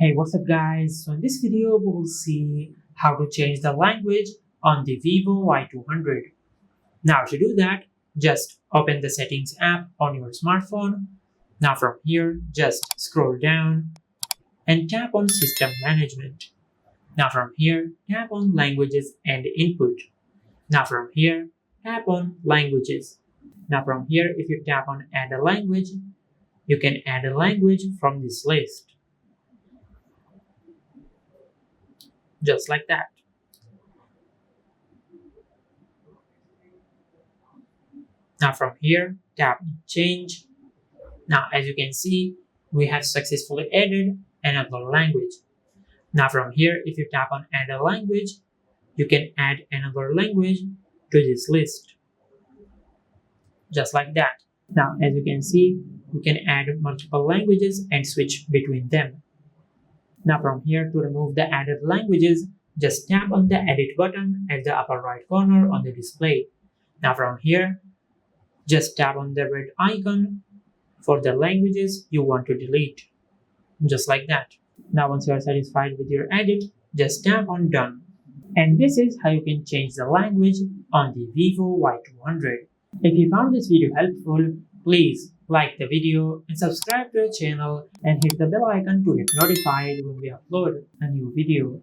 Hey, what's up guys? So in this video we will see how to change the language on the Vivo Y200. Now to do that, just open the settings app on your smartphone. Now from here, just scroll down and tap on system management. Now from here, tap on languages and input. Now from here, tap on languages. Now from here, if you tap on add a language, you can add a language from this list. Just like that. Now from here, tap change. Now as you can see, we have successfully added another language. Now from here, if you tap on add a language, you can add another language to this list. Just like that. Now as you can see, you can add multiple languages and switch between them. Now from here, to remove the added languages, just tap on the edit button at the upper right corner on the display. Now from here, just tap on the red icon for the languages you want to delete. Just like that. Now once you are satisfied with your edit, just tap on done. And this is how you can change the language on the Vivo Y200. If you found this video helpful, please like the video and subscribe to the channel and hit the bell icon to get notified when we upload a new video.